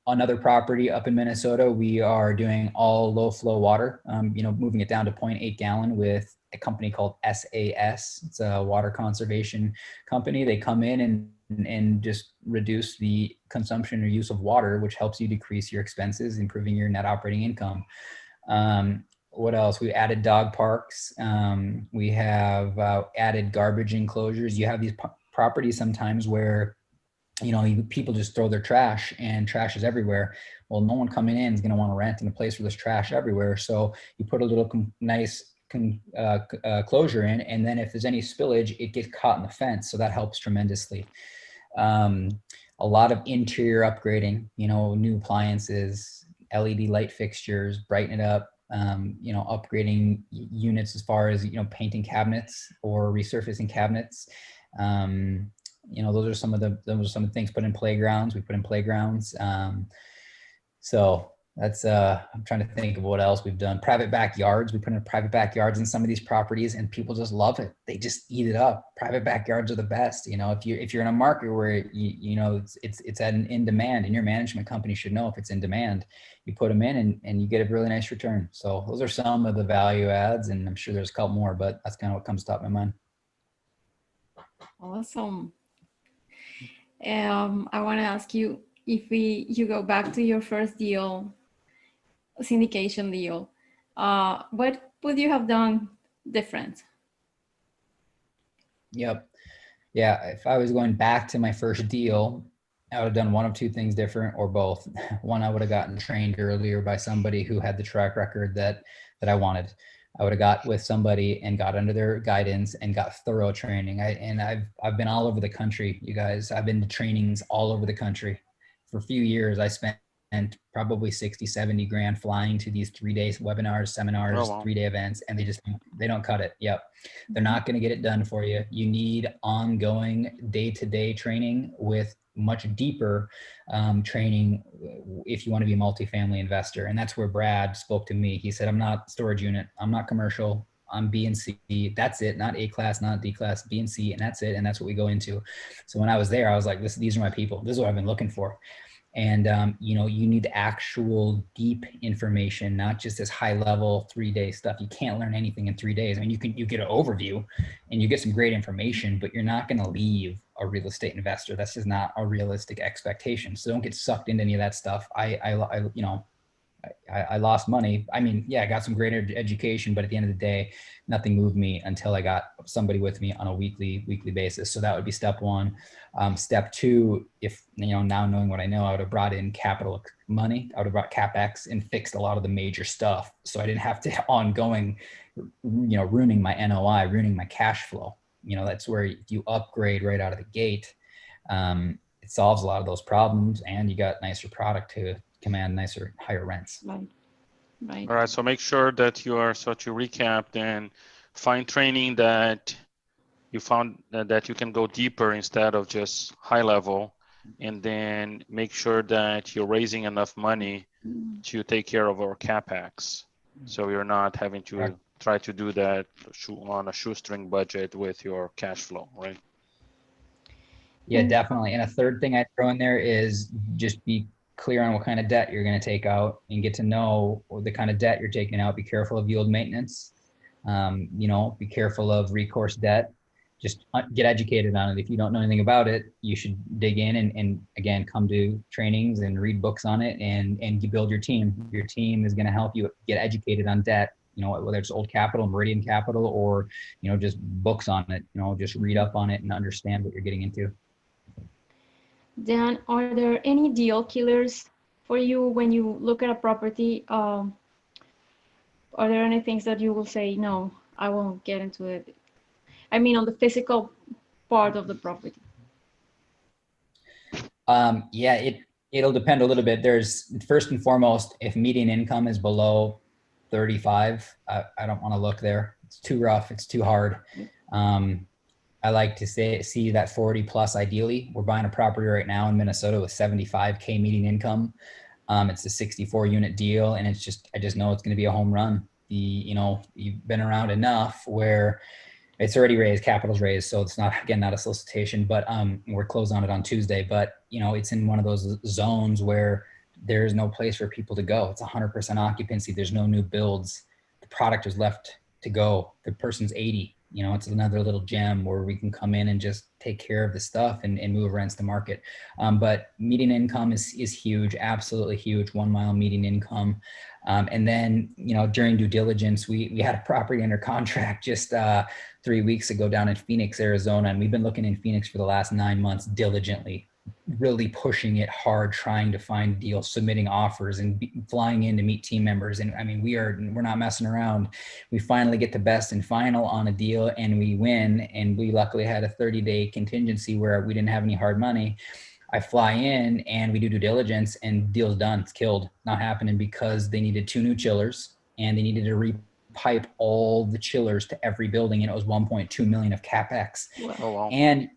Another property up in Minnesota, we are doing all low flow water, moving it down to 0.8 gallon with a company called SAS. It's a water conservation company. They come in and just reduce the consumption or use of water, which helps you decrease your expenses, improving your net operating income. What else? We added dog parks. We have added garbage enclosures. You have these properties sometimes where people just throw their trash and trash is everywhere. Well, no one coming in is going to want to rent in a place where there's trash everywhere. So you put a little nice closure in, and then if there's any spillage, it gets caught in the fence. So that helps tremendously. A lot of interior upgrading, new appliances, LED light fixtures, brighten it up, upgrading units as far as, painting cabinets or resurfacing cabinets. Those are some of the things. Put in playgrounds. We put in playgrounds. So that's I'm trying to think of what else we've done. Private backyards. We put in private backyards in some of these properties, and people just love it. They just eat it up. Private backyards are the best. If you're in a market where it's in demand, and your management company should know if it's in demand, you put them in and you get a really nice return. So those are some of the value adds, and I'm sure there's a couple more, but that's kind of what comes top of my mind. Awesome. I want to ask you, if you go back to your first deal, syndication deal, what would you have done different? Yep. Yeah. If I was going back to my first deal, I would have done one of two things different, or both. One, I would have gotten trained earlier by somebody who had the track record that I wanted. I would have got with somebody and got under their guidance and got thorough training. I've been all over the country, you guys. I've been to trainings all over the country. For a few years, I spent probably 60, 70 grand flying to these 3-day webinars, seminars, 3-day events, and they don't cut it. Yep. They're not going to get it done for you. You need ongoing day-to-day training with much deeper training if you want to be a multifamily investor. And that's where Brad spoke to me. He said, I'm not storage unit. I'm not commercial. I'm B and C. That's it. Not A class, not D class, B and C. And that's it. And that's what we go into. So when I was there, I was like, these are my people. This is what I've been looking for. And, you need actual deep information, not just this high level 3-day stuff. You can't learn anything in 3 days. I mean, you get an overview and you get some great information, but you're not going to leave a real estate investor. That's just not a realistic expectation. So don't get sucked into any of that stuff. I lost money. I mean, yeah, I got some great education, but at the end of the day, nothing moved me until I got somebody with me on a weekly basis. So that would be step one. Step two, if, now knowing what I know, I would have brought in capital money. I would have brought CapEx and fixed a lot of the major stuff. So I didn't have to ongoing, ruining my NOI, ruining my cash flow. That's where if you upgrade right out of the gate, it solves a lot of those problems, and you got nicer product to command higher rents. Right. All right, so make sure that you are, so to recap, then find training that you found that you can go deeper instead of just high level, and then make sure that you're raising enough money to take care of our CapEx. So you're not having to try to do that on a shoestring budget with your cash flow, right? Yeah, definitely. And a third thing I'd throw in there is just be clear on what kind of debt you're going to take out and get to know the kind of debt you're taking out. Be careful of yield maintenance. Be careful of recourse debt. Just get educated on it. If you don't know anything about it, you should dig in and again, come to trainings and read books on it, and you build your team. Your team is going to help you get educated on debt, whether it's Old Capital, Meridian Capital, or, just books on it, just read up on it and understand what you're getting into. Dan, are there any deal killers for you when you look at a property? Are there any things that you will say, no, I won't get into it? I mean, on the physical part of the property. Yeah, it'll depend a little bit. There's, first and foremost, if median income is below 35, I don't want to look there. It's too rough. It's too hard. I like to see that 40 plus ideally. We're buying a property right now in Minnesota with 75K median income. It's a 64 unit deal, and I just know it's going to be a home run. You've been around enough where it's already raised, capital's raised. So it's not a solicitation, but we're closed on it on Tuesday, but it's in one of those zones where there's no place for people to go. It's 100% occupancy. There's no new builds. The product is left to go. The person's 80. It's another little gem where we can come in and just take care of the stuff and move rents to market. But median income is huge, absolutely huge, 1 mile median income. And then, during due diligence, we had a property under contract just 3 weeks ago down in Phoenix, Arizona. And we've been looking in Phoenix for the last 9 months diligently, really pushing it hard, trying to find deals, submitting offers, and flying in to meet team members. And I mean, we're not messing around. We finally get to best and final on a deal and we win. And we luckily had a 30-day contingency where we didn't have any hard money. I fly in and we do due diligence and deal's done. It's killed, not happening, because they needed 2 new chillers and they needed to repipe all the chillers to every building. And it was 1.2 million of CapEx. Oh, wow. And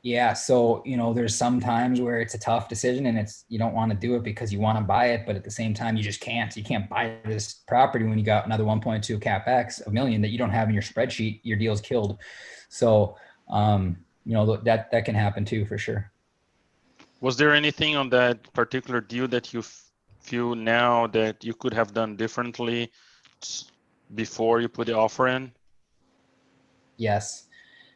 yeah, so, there's some times where it's a tough decision and you don't want to do it because you want to buy it, but at the same time, you can't buy this property when you got another 1.2 CapEx, $1 million that you don't have in your spreadsheet. Your deal's killed. So, that can happen too, for sure. Was there anything on that particular deal that you feel now that you could have done differently before you put the offer in? Yes.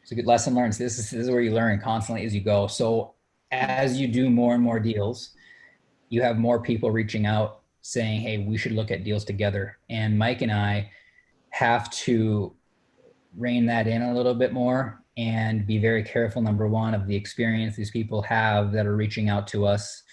It's a good lesson learned. This is where you learn constantly as you go. So as you do more and more deals, you have more people reaching out saying, hey, we should look at deals together. And Mike and I have to rein that in a little bit more and be very careful, number one, of the experience these people have that are reaching out to us,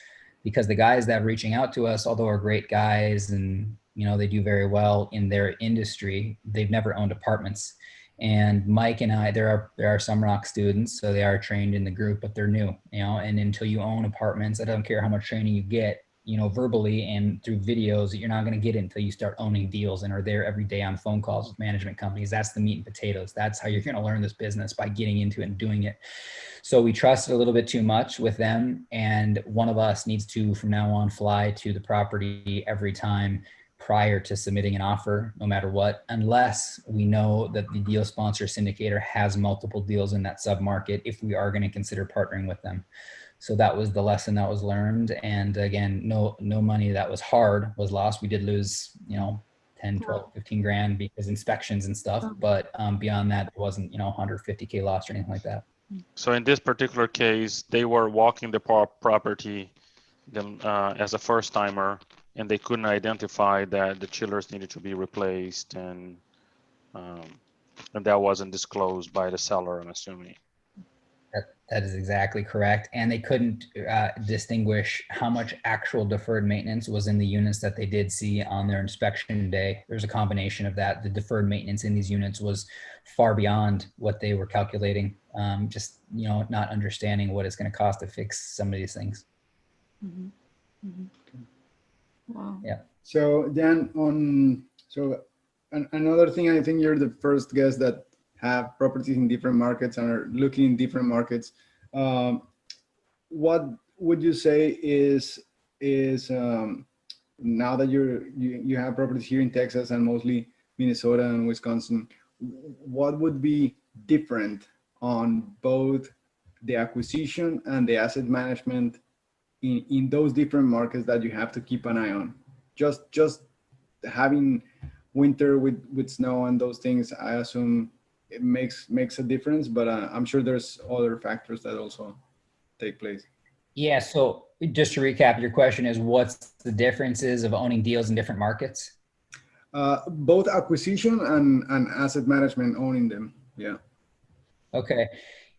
because the guys that are reaching out to us, although are great guys and they do very well in their industry, they've never owned apartments. And Mike and I, there are some Rock students, so they are trained in the group, but they're new, and until you own apartments, I don't care how much training you get, verbally and through videos, you're not going to get it until you start owning deals and are there every day on phone calls with management companies. That's the meat and potatoes. That's how you're going to learn this business, by getting into it and doing it. So we trusted a little bit too much with them. And one of us needs to, from now on, fly to the property every time prior to submitting an offer, no matter what, unless we know that the deal sponsor syndicator has multiple deals in that submarket, if we are going to consider partnering with them. So that was the lesson that was learned. And again, no money that was hard was lost. We did lose, 10, 12, 15 grand because inspections and stuff. But beyond that, it wasn't, 150K lost or anything like that. So in this particular case, they were walking the property as a first timer, and they couldn't identify that the chillers needed to be replaced, and that wasn't disclosed by the seller, I'm assuming. That is exactly correct. And they couldn't distinguish how much actual deferred maintenance was in the units that they did see on their inspection day. There's a combination of that. The deferred maintenance in these units was far beyond what they were calculating. Just, not understanding what it's going to cost to fix some of these things. Mm-hmm. Mm-hmm. Wow. Yeah. So Dan, another thing, I think you're the first guest that have properties in different markets and are looking in different markets. What would you say is now that you have properties here in Texas and mostly Minnesota and Wisconsin, what would be different on both the acquisition and the asset management in those different markets that you have to keep an eye on? Just having winter with snow and those things, I assume it makes a difference, but I'm sure there's other factors that also take place. Yeah. So just to recap, your question is what's the differences of owning deals in different markets? Both acquisition and asset management, owning them. Yeah. Okay.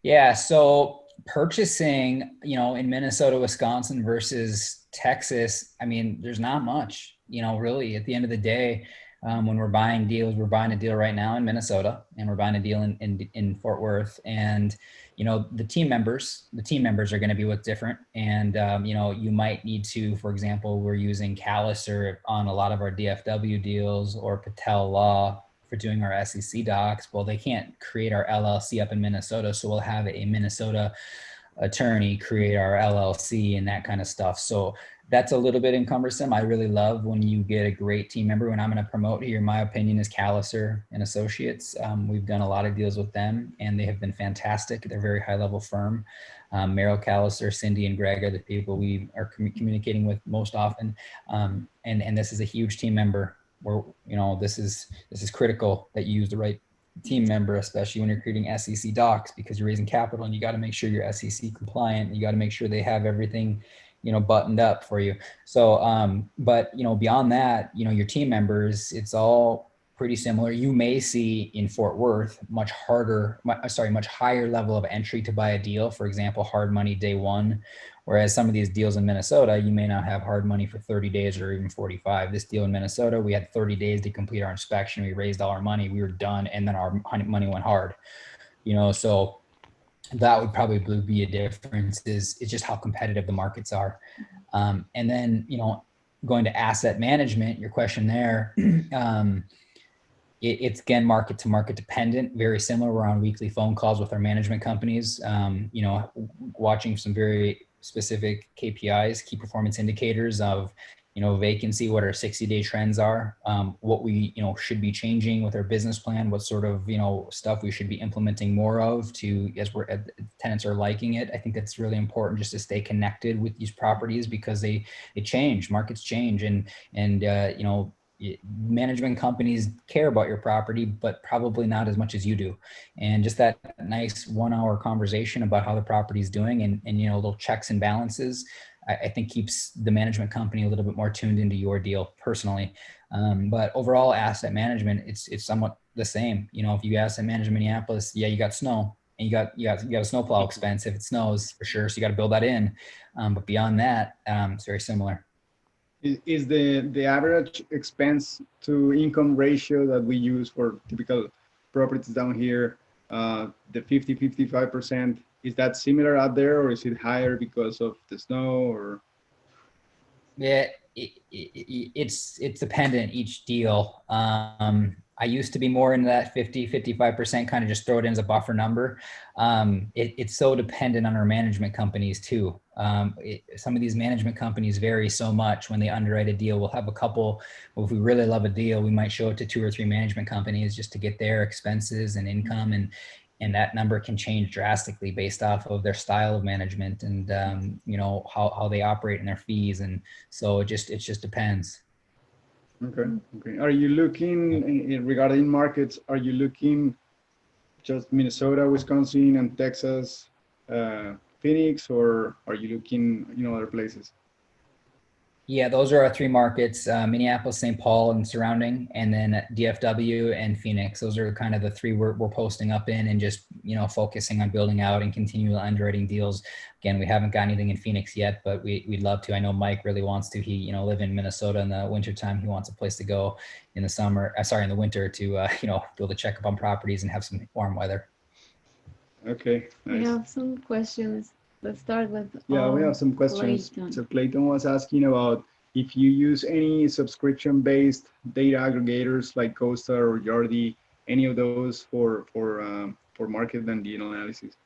Yeah. So purchasing, in Minnesota, Wisconsin versus Texas, I mean, there's not much, really at the end of the day. When we're buying deals, we're buying a deal right now in Minnesota, and we're buying a deal in Fort Worth. And, the team members are going to be what's different. And, you might need to, for example, we're using Callister on a lot of our DFW deals, or Patel Law for doing our SEC docs. Well, they can't create our LLC up in Minnesota. So we'll have a Minnesota attorney create our LLC and that kind of stuff. So that's a little bit cumbersome. I really love when you get a great team member. When I'm going to promote here, my opinion is Callister and Associates. We've done a lot of deals with them, and they have been fantastic. They're a very high level firm. Meryl Callister, Cindy, and Greg are the people we are communicating with most often. And this is a huge team member where, this is critical that you use the right team member, especially when you're creating SEC docs, because you're raising capital and you got to make sure you're SEC compliant. You got to make sure they have everything, buttoned up for you. So, but, beyond that, your team members, it's all pretty similar. You may see in Fort Worth much higher level of entry to buy a deal. For example, hard money day one, whereas some of these deals in Minnesota, you may not have hard money for 30 days or even 45. This deal in Minnesota, we had 30 days to complete our inspection. We raised all our money, we were done, and then our money went hard. So that would probably be a difference. It's just how competitive the markets are. And then, going to asset management, your question there, it's again market to market dependent, very similar. We're on weekly phone calls with our management companies, watching some very specific KPIs, key performance indicators of, vacancy, what our 60-day trends are, what we, should be changing with our business plan, what sort of, stuff we should be implementing more of as tenants are liking it. I think that's really important, just to stay connected with these properties, because they change, markets change, and management companies care about your property, but probably not as much as you do. And just that nice 1-hour conversation about how the property is doing and little checks and balances, I think keeps the management company a little bit more tuned into your deal personally. But overall asset management, it's somewhat the same. If you asset manage in Minneapolis, yeah, you got snow, and you got a snowplow expense if it snows, for sure. So you got to build that in. But beyond that, it's very similar. Is the average expense to income ratio that we use for typical properties down here, the 50-55%, is that similar out there, or is it higher because of the snow? Or yeah, it's dependent each deal. I used to be more into that 50-55%, kind of just throw it in as a buffer number. It's so dependent on our management companies too. Some of these management companies vary so much when they underwrite a deal. We'll have a couple, if we really love a deal, we might show it to 2 or 3 management companies just to get their expenses and income. and that number can change drastically based off of their style of management and how they operate in their fees. And so it just depends. Okay. Are you looking regarding markets? Are you looking just Minnesota, Wisconsin, and Texas, Phoenix, or are you looking other places? Yeah, those are our three markets, Minneapolis, St. Paul, and surrounding, and then DFW and Phoenix. Those are kind of the three we're posting up in and just, focusing on building out and continual underwriting deals. Again, we haven't got anything in Phoenix yet, but we'd love to. I know Mike really wants to. He, live in Minnesota in the wintertime. He wants a place to go in the summer, in the winter to, be able to check up on properties and have some warm weather. Okay, nice. We have some questions. Let's start with we have some questions. Clayton. So Clayton was asking about if you use any subscription-based data aggregators like CoStar or Yardi, any of those for market and deal analysis.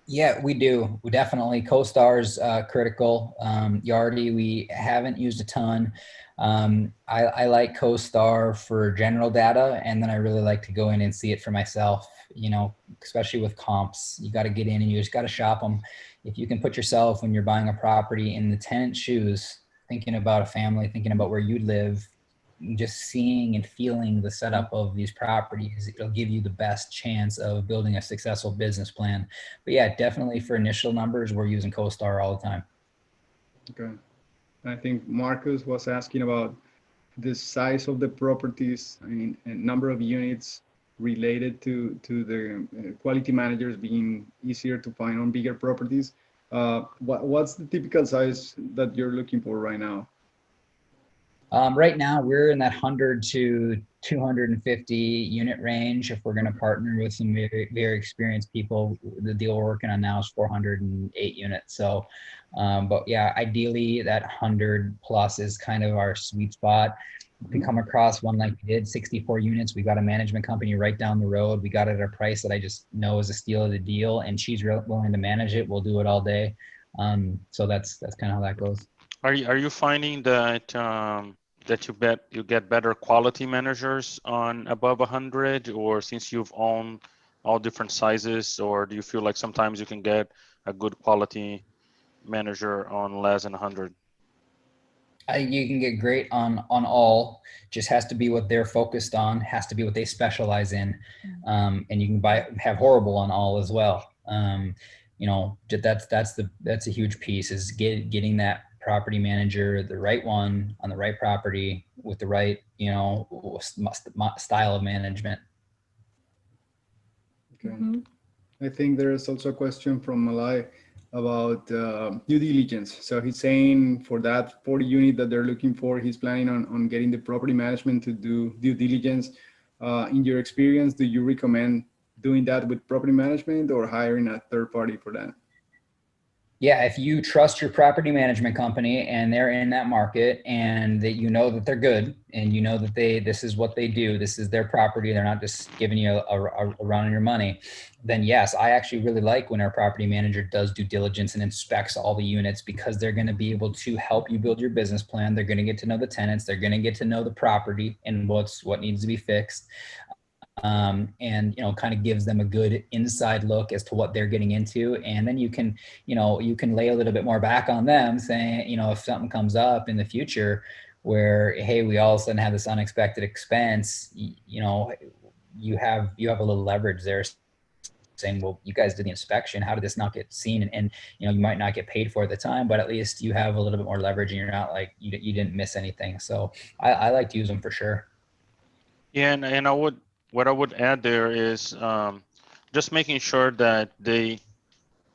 Yeah, we do. We definitely. CoStar's critical. Yardi, we haven't used a ton. I like CoStar for general data, and then I really like to go in and see it for myself. Especially with comps, you got to get in and you just got to shop them. If you can put yourself, when you're buying a property, in the tenant's shoes, thinking about a family, thinking about where you live, just seeing and feeling the setup of these properties, it'll give you the best chance of building a successful business plan. But yeah, definitely for initial numbers, we're using CoStar all the time. Okay. I think Marcus was asking about the size of the properties, and number of units related to the quality managers being easier to find on bigger properties. What's the typical size that you're looking for right now? Right now, we're in that 100 to 250 unit range. If we're going to partner with some very, very experienced people, the deal we're working on now is 408 units. So, but yeah, ideally that 100 plus is kind of our sweet spot. If we come across one like we did, 64 units, we got a management company right down the road. We got it at a price that I just know is a steal of the deal, and she's willing to manage it. We'll do it all day. So that's kind of how that goes. Are you finding that that you get better quality managers on above 100, or since you've owned all different sizes, or do you feel like sometimes you can get a good quality manager on less than 100? You can get great on all. Just has to be what they're focused on, has to be what they specialize in, and you can have horrible on all as well. That's a huge piece, is getting that property manager, the right one on the right property with the right style of management. Okay. I think there is also a question from Malay about due diligence. So he's saying for that 40 unit that they're looking for, he's planning on getting the property management to do due diligence. In your experience, do you recommend doing that with property management or hiring a third party for that? Yeah, if you trust your property management company and they're in that market and that that they're good and that this is what they do, this is their property, they're not just giving you a run on your money, then yes, I actually really like when our property manager does due diligence and inspects all the units, because they're going to be able to help you build your business plan. They're going to get to know the tenants, they're going to get to know the property and what needs to be fixed. And kind of gives them a good inside look as to what they're getting into, and then you can lay a little bit more back on them, saying if something comes up in the future where, hey, we all of a sudden have this unexpected expense, you have a little leverage there, saying, well, you guys did the inspection, how did this not get seen? And you might not get paid for it at the time, but at least you have a little bit more leverage and you're not like you didn't miss anything. So I like to use them for sure. Yeah, and what I would add there is just making sure that they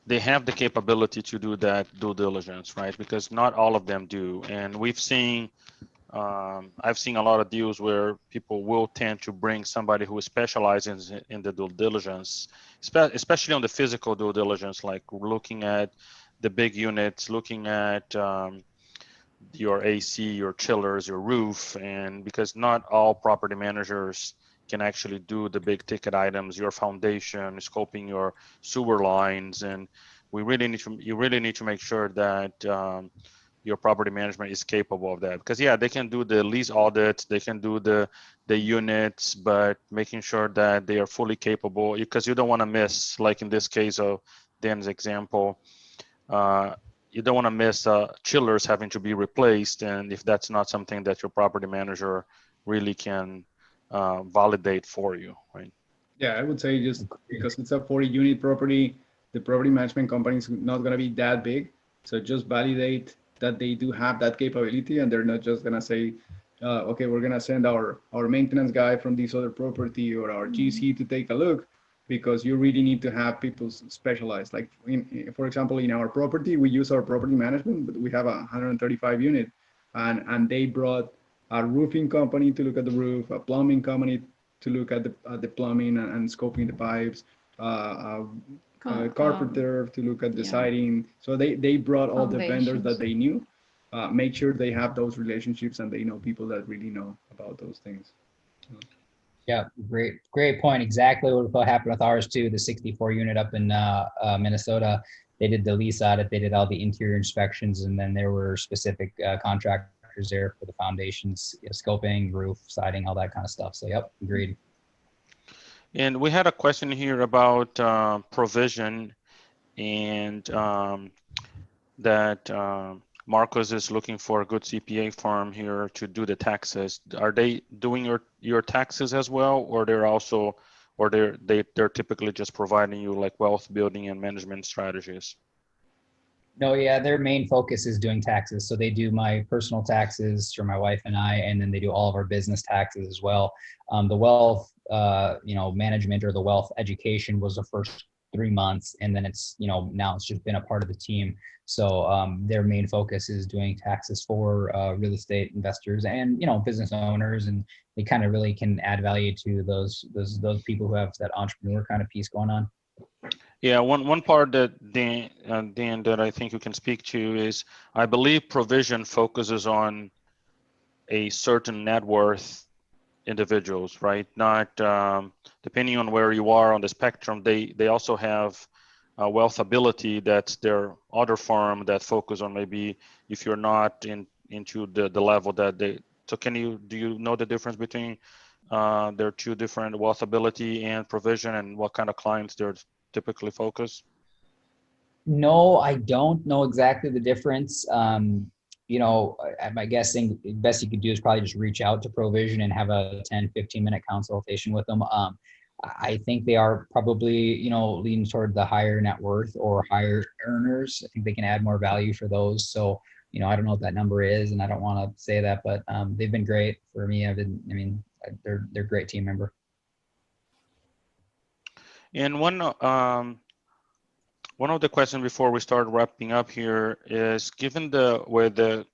have the capability to do that due diligence, right? Because not all of them do. And I've seen a lot of deals where people will tend to bring somebody who specializes in the due diligence, especially on the physical due diligence, like looking at the big units, looking at your AC, your chillers, your roof, and because not all property managers can actually do the big ticket items, your foundation, scoping your sewer lines, and you really need to make sure that your property management is capable of that. Because yeah, they can do the lease audits, they can do the units, but making sure that they are fully capable, because you don't want to miss, like in this case of Dan's example, you don't want to miss chillers having to be replaced, and if that's not something that your property manager really can validate for you, right? Yeah, I would say just because it's a 40 unit property, the property management company is not going to be that big. So just validate that they do have that capability, and they're not just going to say, okay, we're going to send our maintenance guy from this other property or our GC to take a look, because you really need to have people specialized. Like for example, in our property, we use our property management, but we have a 135 unit, and they brought a roofing company to look at the roof, a plumbing company to look at the plumbing and scoping the pipes, carpenter to look at the siding. So they brought all the vendors that they knew, make sure they have those relationships and they know people that really know about those things. Yeah, great point. Exactly what happened with ours too. The 64 unit up in Minnesota, they did the lease audit, they did all the interior inspections, and then there were specific contractors there for the foundations, scoping, roof, siding, all that kind of stuff. So yep, agreed. And we had a question here about provision, and that Marcos is looking for a good CPA firm here to do the taxes. Are they doing your taxes as well, or they're typically just providing you like wealth building and management strategies? No, yeah, their main focus is doing taxes. So they do my personal taxes for my wife and I, and then they do all of our business taxes as well. The wealth, management or the wealth education was the first 3 months, and then it's, now it's just been a part of the team. So their main focus is doing taxes for real estate investors and, business owners, and they kind of really can add value to those people who have that entrepreneur kind of piece going on. Yeah, one part that Dan, that I think you can speak to is, I believe provision focuses on a certain net worth individuals, right? Not depending on where you are on the spectrum. They also have wealth ability. That's their other firm that focus on maybe if you're not into the level that they. So do you know the difference between their two different wealth ability and provision, and what kind of clients they're typically focus? No, I don't know exactly the difference. I'm guessing the best you could do is probably just reach out to Provision and have a 10-15 minute consultation with them. I think they are probably, leaning toward the higher net worth or higher earners. I think they can add more value for those. So, I don't know what that number is, and I don't want to say that, but they've been great for me. They're a great team member. And one of the questions before we start wrapping up here is, given with the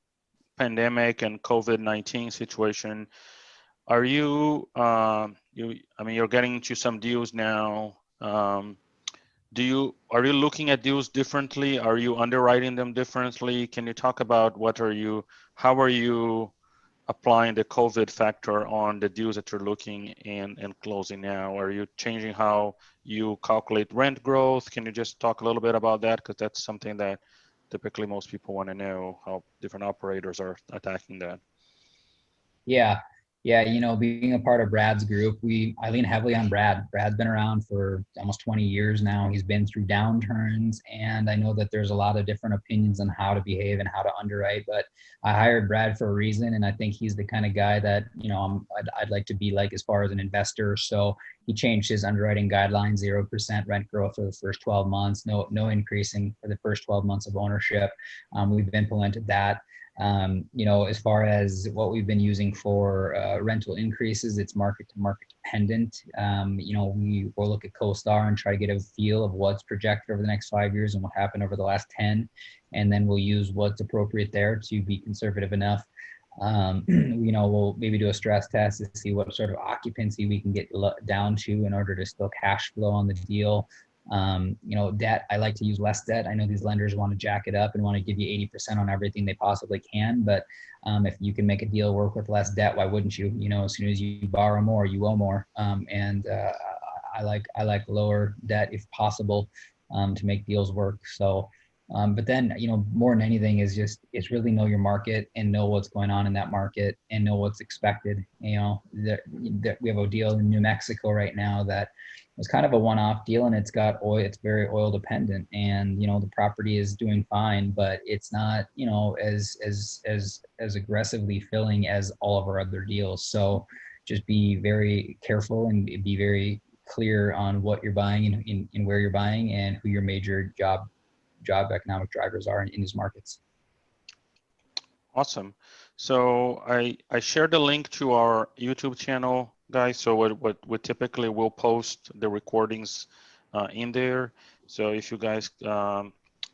pandemic and COVID-19 situation, are you're getting into some deals now. Are you looking at deals differently? Are you underwriting them differently? Can you talk about how are you applying the COVID factor on the deals that you're looking and closing now? Are you changing how you calculate rent growth? Can you just talk a little bit about that? Because that's something that typically most people want to know, how different operators are attacking that. Yeah. Being a part of Brad's group, I lean heavily on Brad. Brad's been around for almost 20 years now. He's been through downturns, and I know that there's a lot of different opinions on how to behave and how to underwrite, but I hired Brad for a reason, and I think he's the kind of guy that, I'd like to be like as far as an investor. So he changed his underwriting guidelines, 0% rent growth for the first 12 months, no increasing for the first 12 months of ownership. We've implemented that. As far as what we've been using for rental increases, it's market to market dependent. We'll look at CoStar and try to get a feel of what's projected over the next 5 years and what happened over the last 10. And then we'll use what's appropriate there to be conservative enough. We'll maybe do a stress test to see what sort of occupancy we can get down to in order to still cash flow on the deal. Debt, I like to use less debt. I know these lenders want to jack it up and want to give you 80% on everything they possibly can, but if you can make a deal work with less debt, why wouldn't you? As soon as you borrow more, you owe more. I like lower debt if possible to make deals work. So But then, more than anything it's really know your market and know what's going on in that market and know what's expected. That we have a deal in New Mexico right now that was kind of a one-off deal, and it's got oil. It's very oil dependent, and the property is doing fine, but it's not as aggressively filling as all of our other deals. So just be very careful and be very clear on what you're buying and where you're buying and who your major job economic drivers are in these markets. Awesome. So I shared the link to our YouTube channel, guys. So what we typically will post the recordings in there. So if you guys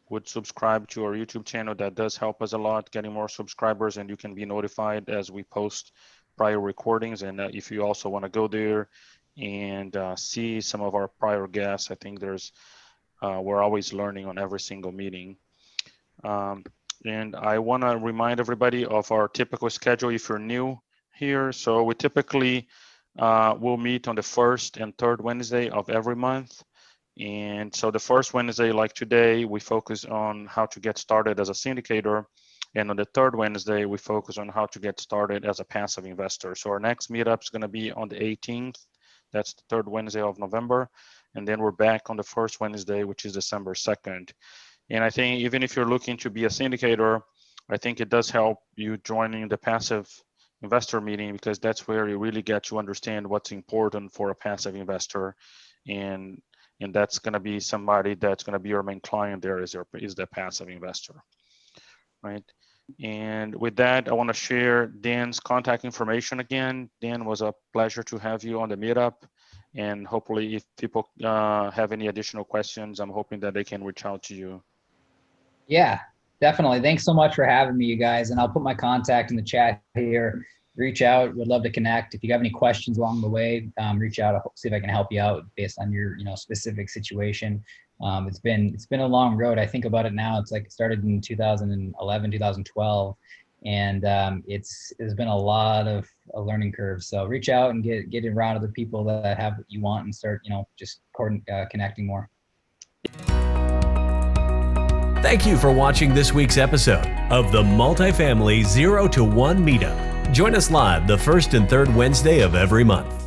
would subscribe to our YouTube channel, that does help us a lot, getting more subscribers, and you can be notified as we post prior recordings. And if you also want to go there and see some of our prior guests, I think we're always learning on every single meeting. And I want to remind everybody of our typical schedule if you're new here. So we typically will meet on the first and third Wednesday of every month. And so the first Wednesday, like today, we focus on how to get started as a syndicator. And on the third Wednesday, we focus on how to get started as a passive investor. So our next meetup is going to be on the 18th. That's the third Wednesday of November. And then we're back on the first Wednesday, which is December 2nd. And I think even if you're looking to be a syndicator, I think it does help you joining the passive investor meeting, because that's where you really get to understand what's important for a passive investor. And that's going to be somebody that's going to be your main client there is the passive investor, right? And with that, I want to share Dan's contact information again. Dan, was a pleasure to have you on the meetup. And hopefully if people have any additional questions, I'm hoping that they can reach out to you. Yeah, definitely. Thanks so much for having me, you guys. And I'll put my contact in the chat here. Reach out. Would love to connect. If you have any questions along the way, reach out. I'll see if I can help you out based on your specific situation. It's been a long road. I think about it now. It's like it started in 2011, 2012. And there's been a lot of a learning curve. So reach out and get around other people that have what you want and start, just connecting more. Thank you for watching this week's episode of the Multifamily 0 to 1 Meetup. Join us live the first and third Wednesday of every month.